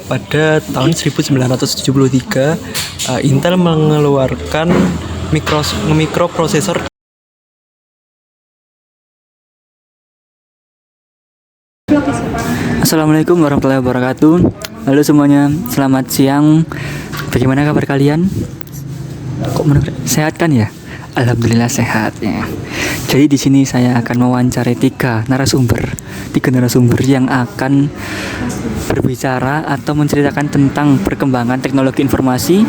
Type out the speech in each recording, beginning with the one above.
Pada tahun 1973, Intel mengeluarkan mikroprosesor. Assalamualaikum warahmatullahi wabarakatuh. Halo semuanya, selamat siang. Bagaimana kabar kalian? Sehat kan ya? Alhamdulillah sehat ya. Jadi di sini saya akan mewawancarai tiga narasumber yang akan berbicara atau menceritakan tentang perkembangan teknologi informasi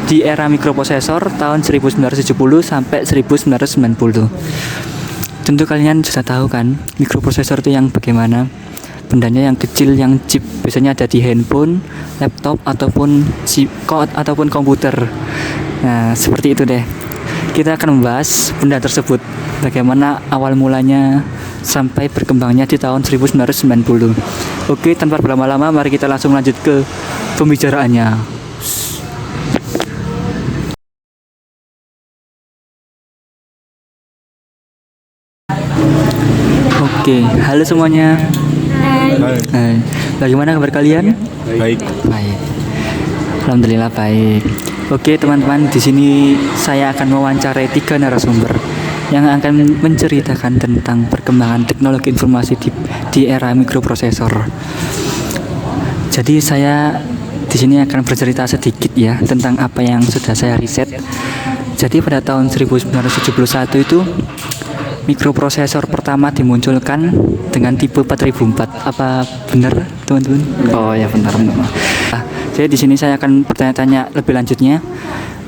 di era mikroprosesor tahun 1970 sampai 1990. Tentu kalian sudah tahu kan, mikroprosesor itu yang bagaimana? Bendanya yang kecil, yang chip biasanya ada di handphone, laptop ataupun komputer. Nah, seperti itu deh. Kita akan membahas benda tersebut, bagaimana awal mulanya sampai berkembangnya di tahun 1990. Oke, tanpa berlama-lama mari kita langsung lanjut ke pembicaraannya. Oke, halo semuanya. Hai. Bagaimana kabar kalian? Baik. Alhamdulillah baik. Oke teman-teman, di sini saya akan mewawancarai tiga narasumber yang akan menceritakan tentang perkembangan teknologi informasi di era mikroprosesor. Jadi saya di sini akan bercerita sedikit ya tentang apa yang sudah saya riset. Jadi pada tahun 1971 itu mikroprosesor pertama dimunculkan dengan tipe 4004. Apa benar, teman-teman? Oh ya benar. Jadi di sini saya akan bertanya-tanya lebih lanjutnya.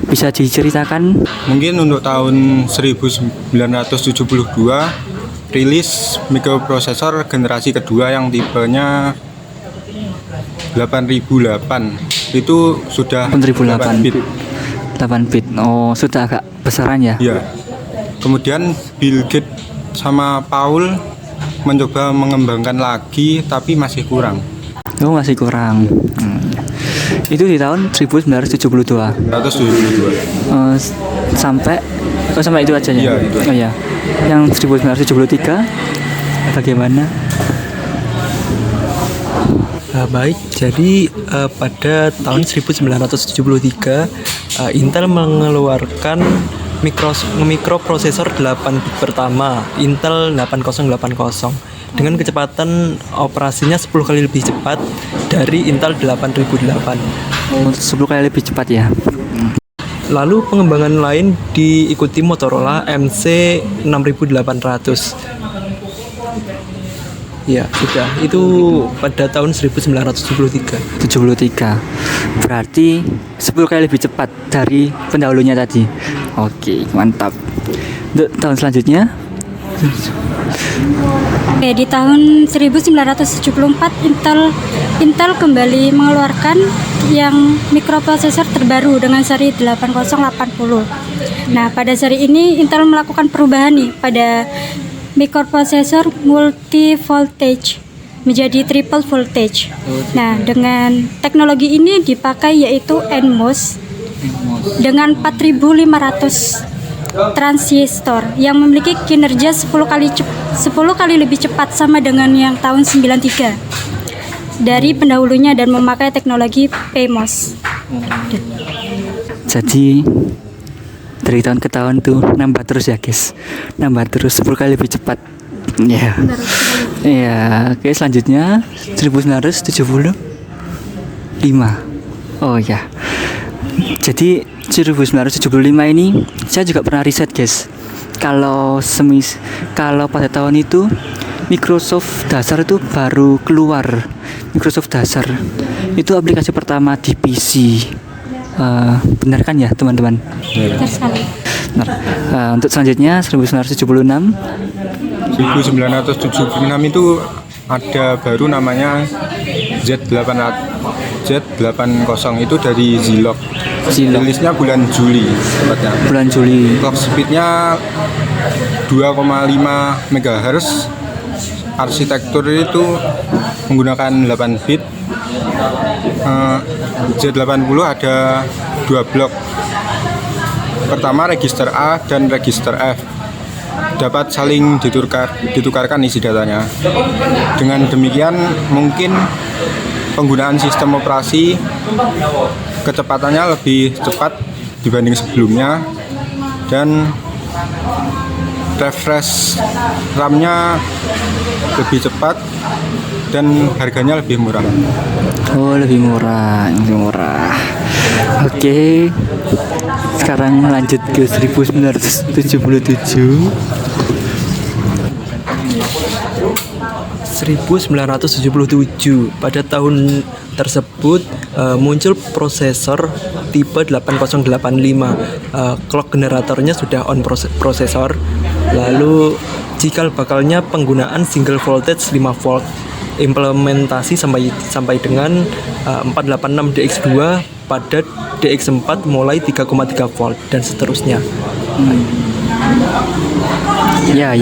Bisa diceritakan? Mungkin untuk tahun 1972 rilis mikroprosesor generasi kedua yang tipenya 8008. Itu sudah 8008 bit. 8 bit. Oh, sudah agak besaran ya? Iya. Kemudian Bill Gates sama Paul mencoba mengembangkan lagi tapi masih kurang. Oh, masih kurang. Itu di tahun 1972. Sampai itu aja ya? Iya, itu aja. Oh ya. Yang 1973 bagaimana? Baik, jadi pada tahun 1973 Intel mengeluarkan mikroprosesor 8 bit pertama, Intel 8080, dengan kecepatan operasinya 10 kali lebih cepat dari Intel 8008. 10 kali lebih cepat ya. Lalu pengembangan lain diikuti Motorola MC 6800. Ya, sudah. Itu pada tahun 1973. 73. Berarti 10 kali lebih cepat dari pendahulunya tadi. Oke, mantap. Untuk tahun selanjutnya? Oke, di tahun 1974 Intel kembali mengeluarkan yang mikroprosesor terbaru dengan seri 8080. Nah, pada seri ini Intel melakukan perubahan nih pada mikroprosesor multi voltage menjadi triple voltage. Nah, dengan teknologi ini dipakai yaitu NMOS dengan 4500 transistor yang memiliki kinerja 10 kali lebih cepat sama dengan yang tahun 93 dari pendahulunya dan memakai teknologi PMOS. Jadi dari tahun ke tahun tuh nambah terus ya guys, nambah terus 10 kali lebih cepat ya. Iya. Oke, selanjutnya 1975. Oh ya, jadi 1975 ini saya juga pernah riset guys. Kalau pada tahun itu Microsoft dasar itu baru keluar. Microsoft dasar itu aplikasi pertama di PC. Benar kan ya teman-teman? Benar sekali. Benar. Untuk selanjutnya 1976 itu ada baru namanya Z80 itu dari Zilog. Rilisnya bulan Juli tepatnya. Bulan Juli. Clock speednya 2,5 MHz. Arsitektur itu menggunakan 8 bit. Z80 ada 2 blok. Pertama register A dan register F. Dapat saling ditukarkan isi datanya. Dengan demikian mungkin penggunaan sistem operasi kecepatannya lebih cepat dibanding sebelumnya, dan refresh RAM-nya lebih cepat dan harganya lebih murah. Oh, lebih murah, lebih murah. Oke. Sekarang lanjut ke 1977. 1977. Pada tahun tersebut muncul prosesor tipe 8085. Clock generatornya sudah on prosesor. Lalu cikal bakalnya penggunaan single voltage 5 volt. Implementasi sampai dengan 486 DX2 pada DX4 mulai 3,3 volt dan seterusnya. Ya.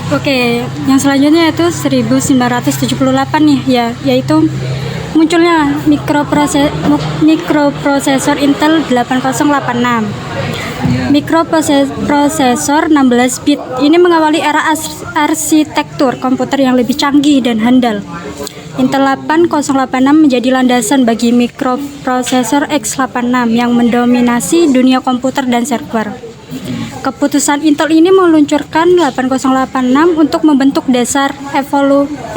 Oke, yang selanjutnya itu 1978 nih ya, yaitu munculnya mikroprosesor Intel 8086. Mikroprosesor 16 bit ini mengawali era arsitektur komputer yang lebih canggih dan handal. Intel 8086 menjadi landasan bagi mikroprosesor x86 yang mendominasi dunia komputer dan server. Keputusan Intel ini meluncurkan 8086 untuk membentuk dasar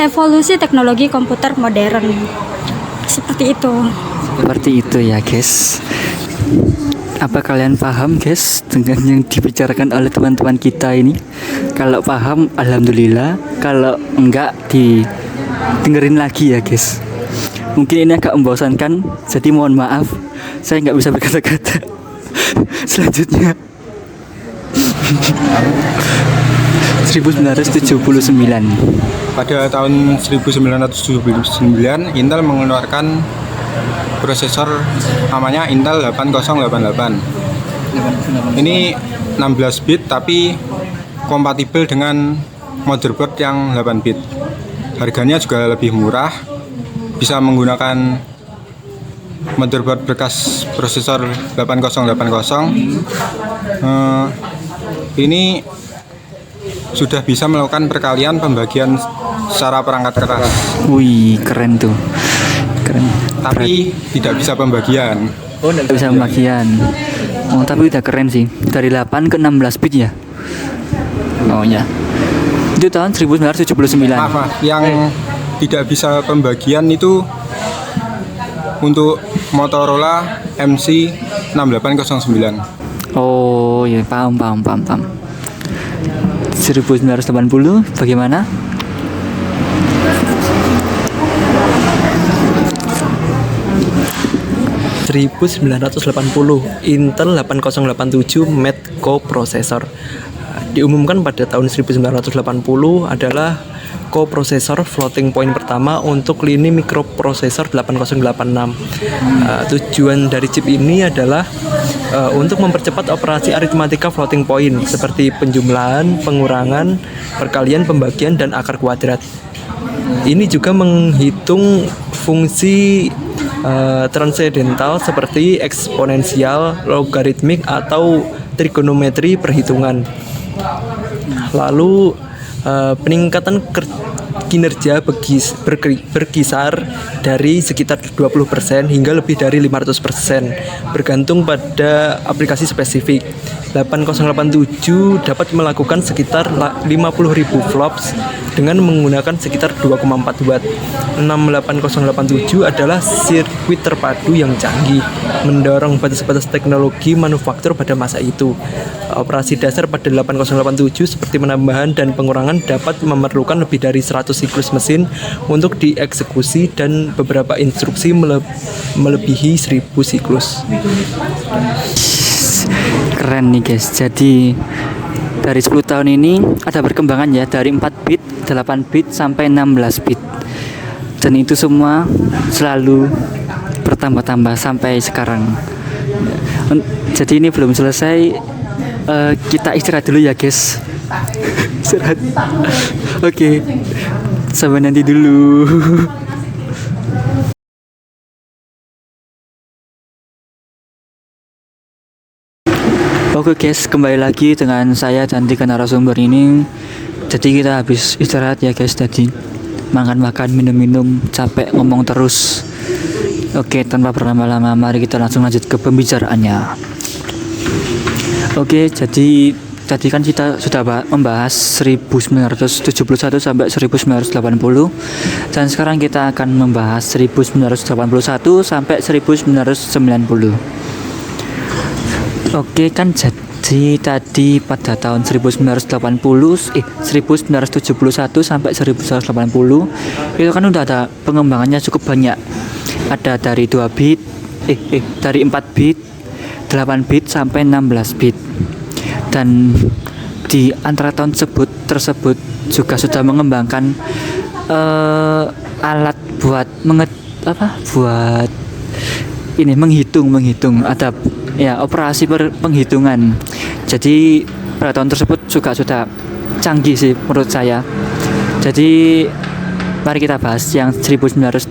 evolusi teknologi komputer modern. Seperti itu. Seperti itu ya, guys. Apa kalian paham, guys, dengan yang dibicarakan oleh teman-teman kita ini? Kalau paham, alhamdulillah. Kalau enggak, dengerin lagi ya, guys. Mungkin ini agak membosankan, jadi mohon maaf, saya nggak bisa berkata-kata. Selanjutnya 1979. Pada tahun 1979, Intel mengeluarkan prosesor namanya Intel 8088. Ini 16 bit tapi kompatibel dengan motherboard yang 8 bit. Harganya juga lebih murah, bisa menggunakan motherboard bekas prosesor 8080. Ini sudah bisa melakukan perkalian pembagian secara perangkat keras. Wih, keren tuh. Keren. Tapi tidak bisa pembagian. Oh, tidak bisa pembagian. Oh, tapi udah keren sih. Dari 8 ke 16 bit ya. Oh ya. Itu tahun 1979. Maaf, yang tidak bisa pembagian itu untuk Motorola MC 6809. Oh ya, paham. 1980 bagaimana? Intel 8087 Mate coprocessor diumumkan pada tahun 1980 adalah coprocessor floating point pertama untuk lini mikroprosesor 8086. Tujuan dari chip ini adalah untuk mempercepat operasi aritmatika floating point seperti penjumlahan, pengurangan, perkalian, pembagian, dan akar kuadrat. Ini juga menghitung fungsi transendental seperti eksponensial, logaritmik, atau trigonometri perhitungan. Lalu peningkatan kinerja berkisar dari sekitar 20% hingga lebih dari 500%, bergantung pada aplikasi spesifik. 8087 dapat melakukan sekitar 50.000 flops dengan menggunakan sekitar 2,4 watt. 68087 adalah sirkuit terpadu yang canggih, mendorong batas-batas teknologi manufaktur pada masa itu. Operasi dasar pada 8087 seperti penambahan dan pengurangan dapat memerlukan lebih dari 100 siklus mesin untuk dieksekusi, dan beberapa instruksi melebihi 1000 siklus. Keren nih, guys. Jadi dari 10 tahun ini ada perkembangan ya, dari 4 bit, 8 bit sampai 16 bit. Dan itu semua selalu bertambah-tambah sampai sekarang. Jadi ini belum selesai. Kita istirahat dulu ya, guys. Istirahat. Oke. Sampai nanti dulu. Oke guys, kembali lagi dengan saya dan 3 narasumber ini. Jadi kita habis istirahat ya guys, tadi makan-makan, minum-minum, capek ngomong terus. Oke, tanpa berlama-lama mari kita langsung lanjut ke pembicaraannya. Oke, jadi tadi kan kita sudah membahas 1971 sampai 1980, dan sekarang kita akan membahas 1981 sampai 1990. Oke, kan jadi tadi pada tahun 1971 sampai 1980 itu kan udah ada pengembangannya cukup banyak. Ada dari 2 bit, dari 4 bit, 8 bit sampai 16 bit. Dan di antara tahun tersebut juga sudah mengembangkan alat buat buat ini menghitung ada ya operasi penghitungan. Jadi pada tahun tersebut juga sudah canggih sih menurut saya. Jadi mari kita bahas yang 1981.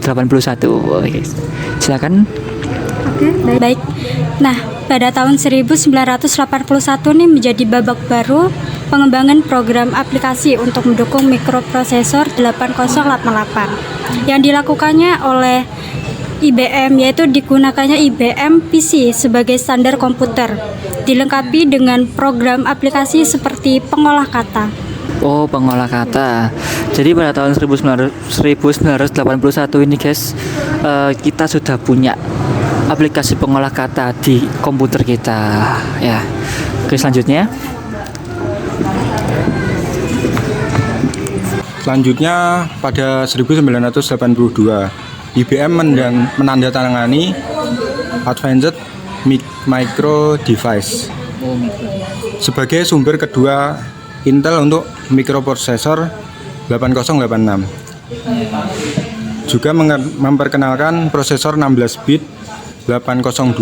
Oke, silakan. Oke, baik. Nah, pada tahun 1981 nih menjadi babak baru pengembangan program aplikasi untuk mendukung mikroprosesor 8088 yang dilakukannya oleh IBM, yaitu digunakannya IBM PC sebagai standar komputer, dilengkapi dengan program aplikasi seperti pengolah kata. Oh, pengolah kata. Jadi pada tahun 1981 ini guys, kita sudah punya aplikasi pengolah kata di komputer kita ya. Oke, selanjutnya pada 1982 IBM menandatangani Advanced Micro Device sebagai sumber kedua Intel untuk mikroprosesor 8086. Juga memperkenalkan prosesor 16 bit 80286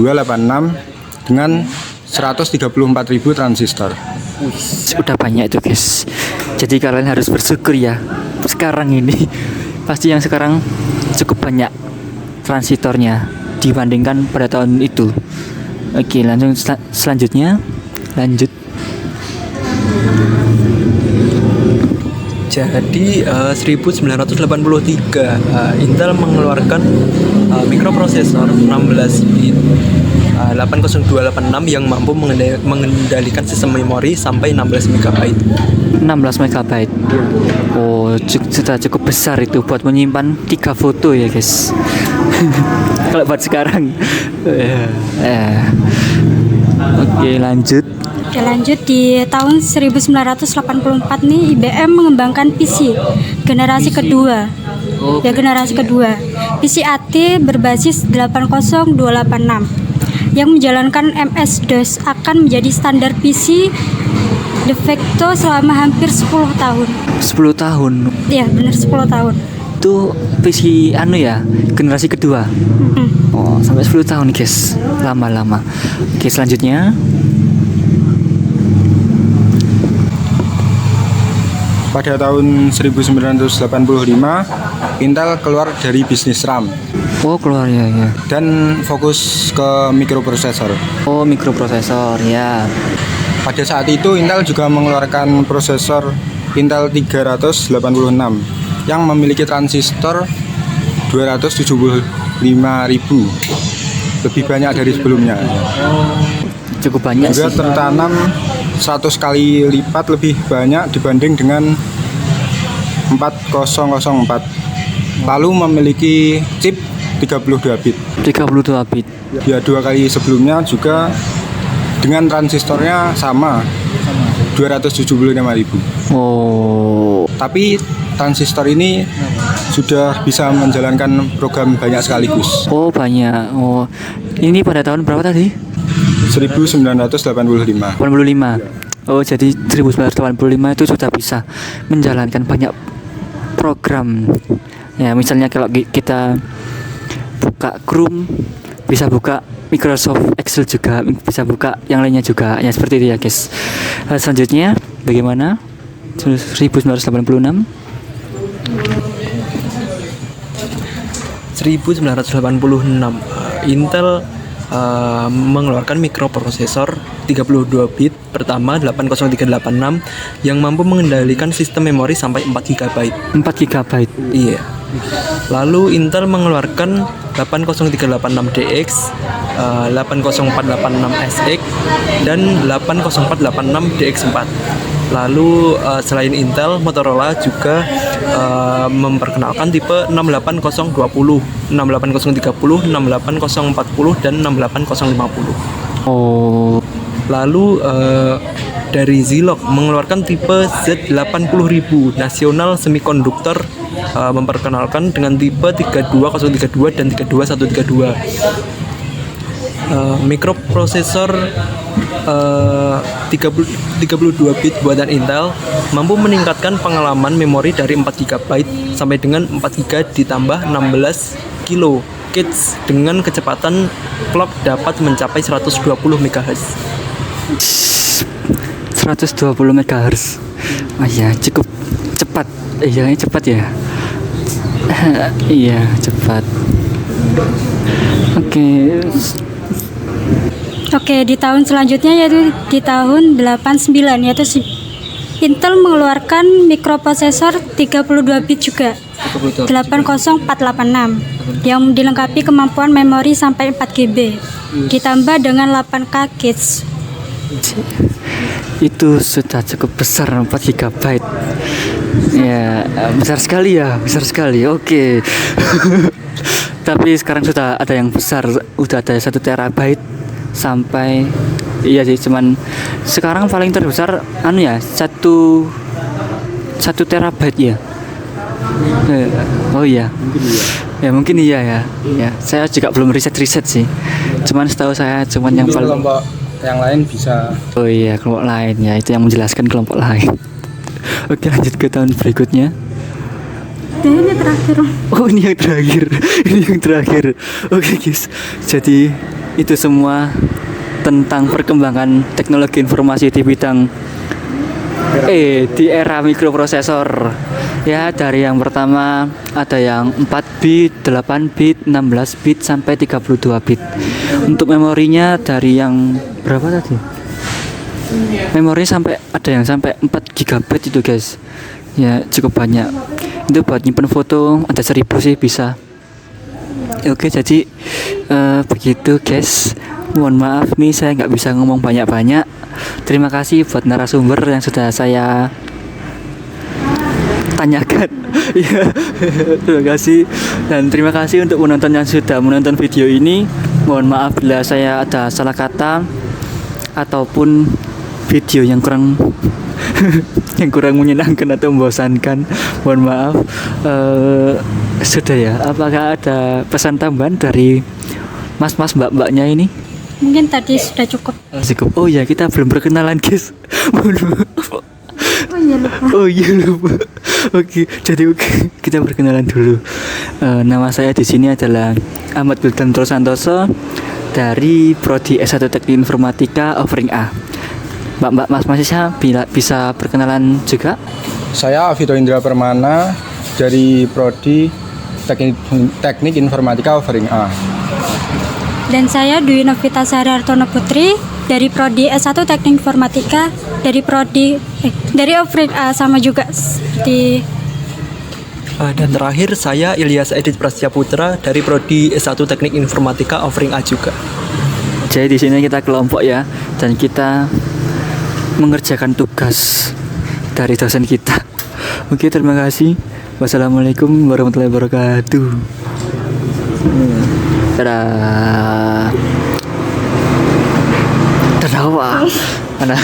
dengan 134.000 transistor. Udah banyak itu guys. Jadi kalian harus bersyukur ya. Sekarang ini pasti yang sekarang cukup banyak transistornya dibandingkan pada tahun itu. Oke, langsung selanjutnya lanjut. Jadi 1983 Intel mengeluarkan mikroprosesor 16 bit 80286 yang mampu mengendalikan sistem memori sampai 16 MB. 16 MB. Oh, sudah cukup besar itu buat menyimpan 3 foto ya guys. Kalau buat sekarang. Oke, lanjut. Oke, lanjut di tahun 1984 nih IBM mengembangkan PC generasi kedua. Generasi kedua. PC AT berbasis 80286 yang menjalankan MS-DOS akan menjadi standar PC de facto selama hampir 10 tahun. 10 tahun. Iya, benar 10 tahun. Itu PC generasi kedua. Oh, sampai 10 tahun guys. Lama-lama. Oke, selanjutnya. Pada tahun 1985 Intel keluar dari bisnis RAM. Oh, keluar ya. Dan fokus ke mikroprosesor. Oh, mikroprosesor ya. Pada saat itu Intel juga mengeluarkan prosesor Intel 386 yang memiliki transistor 275.000, lebih banyak dari sebelumnya. Cukup banyak juga sih. tertanam 100 kali lipat lebih banyak dibanding dengan 4004. Lalu memiliki chip 32 bit. 32 bit. Ya, 2 kali sebelumnya juga dengan transistornya sama 275.000. Oh. Tapi transistor ini sudah bisa menjalankan program banyak sekaligus. Oh, banyak. Oh. Ini pada tahun berapa tadi? 1985. 85. Oh, jadi 1985 itu sudah bisa menjalankan banyak program. Ya, misalnya kalau kita buka Chrome, bisa buka Microsoft Excel juga, bisa buka yang lainnya juga. Ya, seperti itu ya, guys. Selanjutnya bagaimana? 1986. 1986 Intel mengeluarkan mikroprosesor 32 bit pertama 80386 yang mampu mengendalikan sistem memori sampai 4 GB. 4 GB. Iya. Lalu Intel mengeluarkan 80386DX, 80486SX dan 80486DX4. Lalu selain Intel, Motorola juga memperkenalkan tipe 68020, 68030, 68040 dan 68050. Oh, Lalu dari Zilog mengeluarkan tipe Z80000 Nasional Semikonduktor, memperkenalkan dengan tipe 32032 dan 32132. Mikroprosesor 32 bit buatan Intel mampu meningkatkan pengalaman memori dari 4 GB sampai dengan 4 GB ditambah 16 kHz dengan kecepatan clock dapat mencapai 120 MHz. 120 MHz. Oh iya, cukup cepat. Iya, cepat ya. Iya, cepat. Oke, di tahun selanjutnya yaitu di tahun 89 yaitu Intel mengeluarkan mikroprosesor 32 bit juga 80486 yang dilengkapi kemampuan memori sampai 4 GB ditambah dengan 8K kids. Itu sudah cukup besar, 4 GB. Ya, besar sekali ya, besar sekali. Oke. Tapi sekarang sudah ada yang besar, udah ada 1 terabyte sampai, iya sih, cuman sekarang paling terbesar satu terabyte ya. Oh iya, mungkin iya ya. Ya, saya juga belum riset sih. Cuman setahu saya cuman yang paling, kelompok yang lain bisa. oh iya, kelompok lain ya, itu yang menjelaskan kelompok lain. Oke, lanjut ke tahun berikutnya. Ini terakhir. Oh, ini yang terakhir. Ini yang terakhir. Oke guys, jadi itu semua tentang perkembangan teknologi informasi di bidang di era mikroprosesor. Ya, dari yang pertama ada yang 4 bit, 8 bit, 16 bit sampai 32 bit. Untuk memorinya dari yang berapa tadi? Memori sampai ada yang sampai 4 GB itu guys. Ya, cukup banyak. Itu buat nyimpen foto ada 1000 sih bisa. Oke, jadi begitu guys. Mohon maaf nih saya nggak bisa ngomong banyak-banyak. Terima kasih buat narasumber yang sudah saya tanyakan. Ya, terima kasih, dan terima kasih untuk penonton yang sudah menonton video ini. Mohon maaf bila saya ada salah kata ataupun video yang kurang yang kurang menyenangkan atau membosankan. Mohon maaf. Sudah ya, apakah ada pesan tambahan dari mas-mas mbak-mbaknya ini? Mungkin tadi sudah cukup. Cukup. Oh ya, kita belum perkenalan guys. Oh iya lupa. Oke, jadi kita perkenalan dulu. Nama saya di sini adalah Ahmad Wildan Santoso dari Prodi S1 Teknik Informatika Offering A. Mbak Mas Masisha bisa perkenalan juga? Saya Vito Indra Permana dari Prodi Teknik Informatika Offering A. Dan saya Dwi Novita Sari Hartono Putri dari Prodi S1 Teknik Informatika dari Offering A sama juga di. Dan terakhir saya Ilyas Edit Prasetya Putra dari Prodi S1 Teknik Informatika Offering A juga. Jadi di sini kita kelompok ya, dan kita mengerjakan tugas dari dosen kita. Oke, terima kasih. Wassalamualaikum warahmatullahi wabarakatuh. Dadah. Dadah.